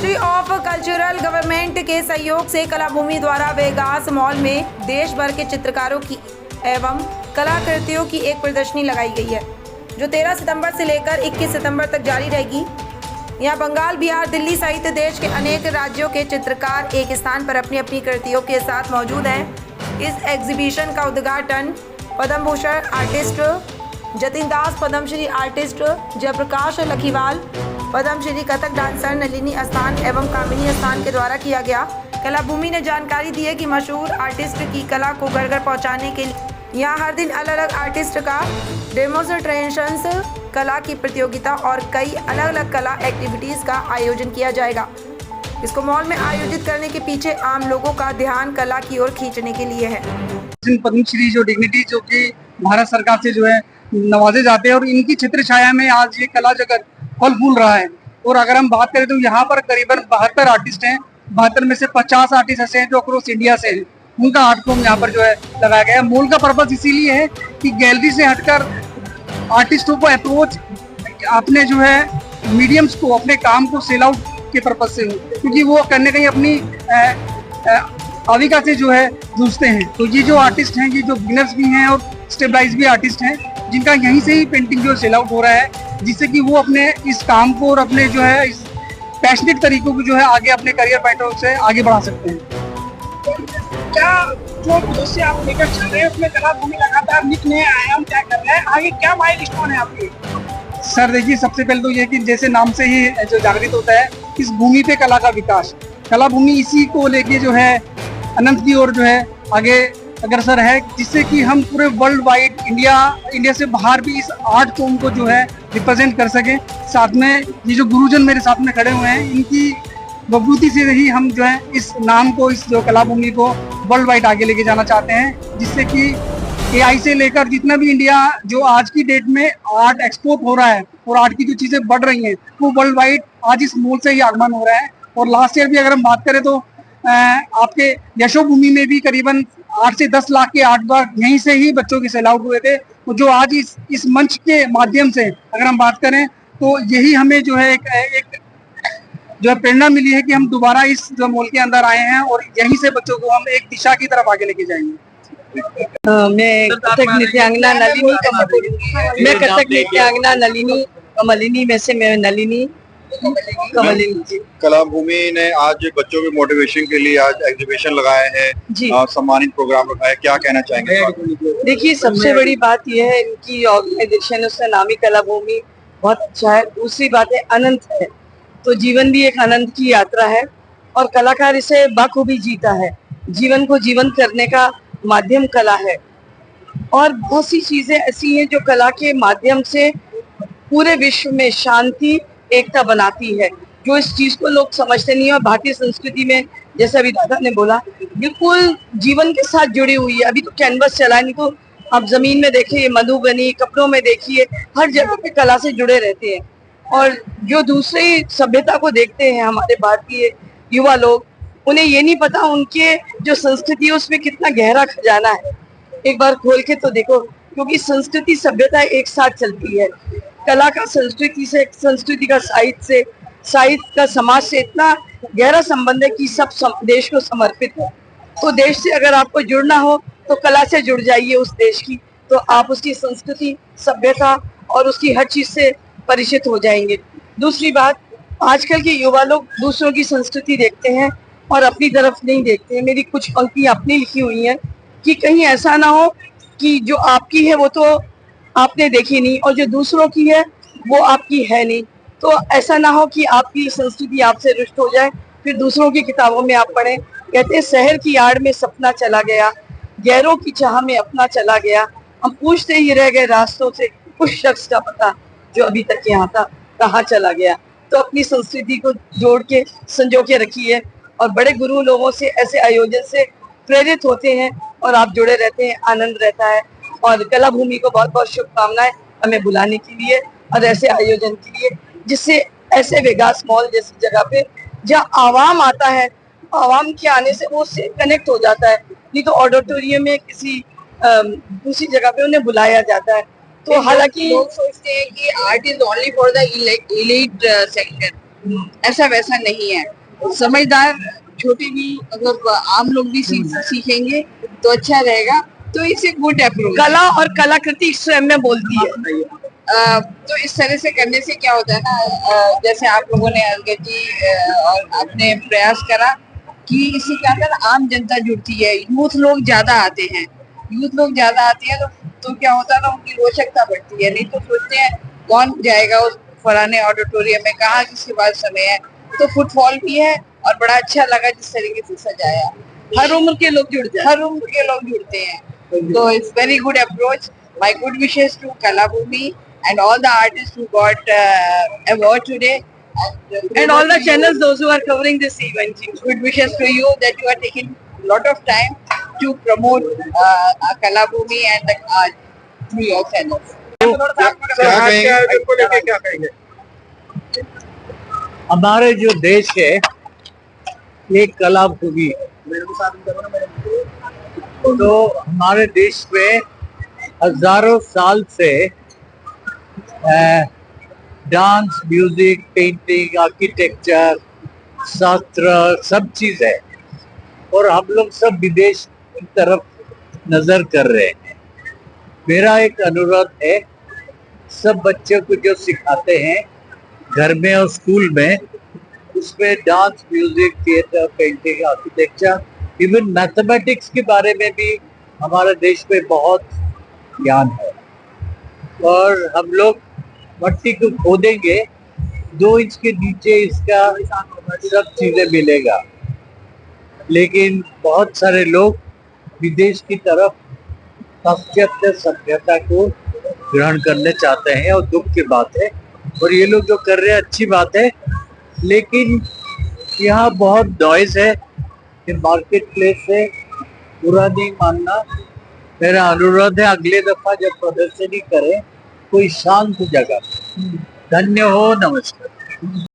Ministry of cultural government के सहयोग से कलाभूमि द्वारा वेगास मॉल में देश भर के चित्रकारों की एवं कलाकृतियों की एक प्रदर्शनी लगाई गई है, जो 13 सितंबर से लेकर 21 सितंबर तक जारी रहेगी। यहाँ बंगाल, बिहार, दिल्ली सहित देश के अनेक राज्यों के चित्रकार एक स्थान पर अपनी अपनी कृतियों के साथ मौजूद हैं। इस एग्जीबिशन का उद्घाटन पद्म भूषण आर्टिस्ट जतिन दास, पद्मश्री आर्टिस्ट जयप्रकाश लखीवाल, पद्मश्री कथक डांसर नलिनी अस्थान एवं कामिनी अस्थान के द्वारा किया गया। कलाभूमि ने जानकारी दी है कि मशहूर आर्टिस्ट की कला को घर घर पहुँचाने के लिए यहाँ हर दिन अलग अलग आर्टिस्ट का डेमोन्स्ट्रेशंस, कला की प्रतियोगिता और कई अलग अलग कला एक्टिविटीज़ का आयोजन किया जाएगा। इसको मॉल में आयोजित करने के पीछे आम लोगों का ध्यान कला की ओर खींचने के लिए है। पद्मश्री जो डिग्निटी जो कि भारत सरकार से जो है नवाजे जाते हैं और इनकी छत्र छाया में आज ये कला जगत फल फूल रहा है। और अगर हम बात करें तो यहाँ पर करीबन 72 आर्टिस्ट हैं। 72 में से 50 आर्टिस्ट ऐसे हैं जो अक्रॉस इंडिया से हैं। उनका आर्ट फॉर्म यहाँ पर जो है लगाया गया है। मॉल का पर्पस इसीलिए है कि गैलरी से हटकर आर्टिस्टों को अप्रोच अपने जो है मीडियम्स को, अपने काम को सेल आउट के पर्पज से हो, क्योंकि वो कहीं कहीं अपनी आविका से जो है जूझते हैं। तो ये जो आर्टिस्ट हैं, ये जो बिगिनर्स भी हैं और स्टेबलाइज भी आर्टिस्ट हैं, जिनका यहीं से ही पेंटिंग जो सेल आउट हो रहा है, जिससे कि वो अपने इस काम को और अपने जो है इस पैशनेट तरीकों को जो है आगे अपने करियर पॉइंट ऑफ से आगे बढ़ा सकते हैं। क्या जो उद्देश्य आप लेकर चल रहे हैं उसमें कलाभूमि लगातार नित नए आयाम तय कर रहे हैं, आगे क्या माइलस्टोन है आपके? सर देखिए, सबसे पहले तो ये कि जैसे नाम से ही जो जागृत होता है, इस भूमि पे कला का विकास, कलाभूमि इसी को लेके जो है अनंत की ओर जो है आगे अग्रसर है, जिससे कि हम पूरे वर्ल्ड वाइड इंडिया से बाहर भी इस आर्ट फॉर्म को जो है रिप्रेजेंट कर सके। साथ में ये जो गुरुजन मेरे साथ में खड़े हुए हैं, इनकी बबूती से ही हम जो है इस नाम को, इस जो कलाभूमि को वर्ल्ड वाइड आगे लेके जाना चाहते हैं, जिससे कि AI से लेकर जितना भी इंडिया जो आज की डेट में आर्ट एक्सपोर्ट हो रहा है और आर्ट की जो चीजें बढ़ रही हैं, वो वर्ल्ड वाइड आज इस मॉल से ही आगमन हो रहा है। और लास्ट ईयर भी अगर हम बात करें तो आपके यशोभूमि में भी करीबन 8 से 10 लाख के आर्ट वर्क यहीं से ही बच्चों के सेल आउट हुए थे। तो जो आज इस मंच के माध्यम से अगर हम बात करें तो यही हमें जो है एक जो है प्रेरणा मिली है कि हम दोबारा इस जो मॉल के अंदर आए हैं और यहीं से बच्चों को हम एक दिशा की तरफ आगे लेके जाएंगे। मैं कथक नृत्यांगना नलिनी कमलिनी में से मैं नलिनी कमलिनी जी। कलाभूमि ने आज बच्चों के मोटिवेशन के लिए आज एग्जीबिशन लगाए हैं, सम्मानित प्रोग्राम रखा है, क्या कहना चाहेंगे? देखिए, सबसे बड़ी बात यह है, इनकी ऑर्गेनाइजेशन है, उसका नाम ही कलाभूमि, बहुत अच्छा है। दूसरी बात है अनंत है, तो जीवन भी एक आनंद की यात्रा है और कलाकार इसे बाखूबी जीता है। जीवन को जीवंत करने का माध्यम कला है और बहुत सी चीजें ऐसी हैं जो कला के माध्यम से पूरे विश्व में शांति, एकता बनाती है, जो इस चीज को लोग समझते नहीं है। और भारतीय संस्कृति में, जैसे अभी दादा ने बोला, बिल्कुल जीवन के साथ जुड़ी हुई है। अभी तो कैनवस चला है, नहीं तो आप जमीन में देखिए, मधुबनी, कपड़ों में देखिए, हर जगह पे कला से जुड़े रहते हैं। और जो दूसरी सभ्यता को देखते हैं हमारे भारतीय युवा लोग, उन्हें ये नहीं पता उनके जो संस्कृति है उसमें कितना गहरा खजाना है। एक बार खोल के तो देखो, क्योंकि संस्कृति सभ्यता एक साथ चलती है। कला का संस्कृति से, संस्कृति का साहित्य से, साहित्य का समाज से इतना गहरा संबंध है कि सब देश को समर्पित है। तो देश से अगर आपको जुड़ना हो तो कला से जुड़ जाइए उस देश की, तो आप उसकी संस्कृति, सभ्यता और उसकी हर चीज से परिचित हो जाएंगे। दूसरी बात, आजकल के युवा लोग दूसरों की संस्कृति देखते हैं और अपनी तरफ नहीं देखते हैं। मेरी कुछ पंक्तियां अपनी लिखी हुई हैं कि कहीं ऐसा ना हो कि जो आपकी है वो तो आपने देखी नहीं और जो दूसरों की है वो आपकी है नहीं। तो ऐसा ना हो कि आपकी संस्कृति आपसे रुष्ट हो जाए, फिर दूसरों की किताबों में आप पढ़ें। कहते हैं शहर की आड़ में सपना चला गया, गैरों की चाह में अपना चला गया, हम पूछते ही रह गए रास्तों से, उस शख्स का पता जो अभी तक यहाँ था कहाँ चला गया। तो अपनी संस्कृति को जोड़ के संजो के रखिए और बड़े गुरु लोगों से, ऐसे आयोजन से प्रेरित होते हैं और आप जुड़े रहते हैं, आनंद रहता है। और कलाभूमि को बहुत बहुत शुभकामनाएं हमें बुलाने के लिए और ऐसे आयोजन के लिए, जिससे ऐसे वेगास मॉल जैसी जगह पे जहाँ आवाम आता है, आवाम के आने से वो उससे कनेक्ट हो जाता है। नहीं तो ऑडिटोरियम में किसी दूसरी जगह पे उन्हें बुलाया जाता है। तो हालांकि लोग सोचते हैं कि art is only for the elite sector, ऐसा वैसा नहीं है। समझदार छोटे भी मतलब आम लोग भी सीखेंगे तो अच्छा रहेगा। तो इट्स ए गुड अप्रोच। कला और कलाकृति स्वयं में बोलती है। तो इस तरह से करने से क्या होता है ना, जैसे आप लोगों ने अलगत जी और आपने प्रयास करा कि इसी के अंदर आम जनता जुड़ती है, यूथ लोग ज्यादा आते हैं। तो क्या होता है ना, उनकी रोचकता बढ़ती है। नहीं तो सोचते हैं कौन जाएगा उस फलाने ऑडिटोरियम में, कहाँ किसके पास समय है। तो फुटफॉल भी है और बड़ा अच्छा लगा जिस तरीके से सजाया। हर उम्र के लोग जुड़ते हैं। So it's very good approach. My good wishes to Kalabhumi and all the artists who got award today. and all the channels those who are covering this event. Good wishes to you that you are taking a lot of time to promote Kalabhumi and the art through your channels. क्या कहेंगे? हमारे जो देश है ये कला भूमि, तो हमारे देश में हजारों साल से डांस, म्यूजिक, पेंटिंग, आर्किटेक्चर, शास्त्र सब चीज है और हम लोग सब विदेश की तरफ नजर कर रहे हैं। मेरा एक अनुरोध है, सब बच्चों को जो सिखाते हैं घर में और स्कूल में, उसमें dance, music, theatre, painting, architecture, even mathematics के बारे में भी हमारे देश में बहुत ज्ञान है। और हम लोग मट्टी को खोदेंगे 2 इंच के नीचे इसका सब चीजें मिलेगा। लेकिन बहुत सारे लोग विदेश की तरफ पाश्चात्य सभ्यता को ग्रहण करने चाहते हैं और दुख की बात है। और ये लोग जो कर रहे हैं अच्छी बात है, लेकिन यहाँ बहुत नॉइज है, मार्केट प्लेस है, बुरा नहीं मानना। मेरा अनुरोध है अगले दफा जब प्रदर्शनी करें कोई शांत जगह। धन्य हो, नमस्कार।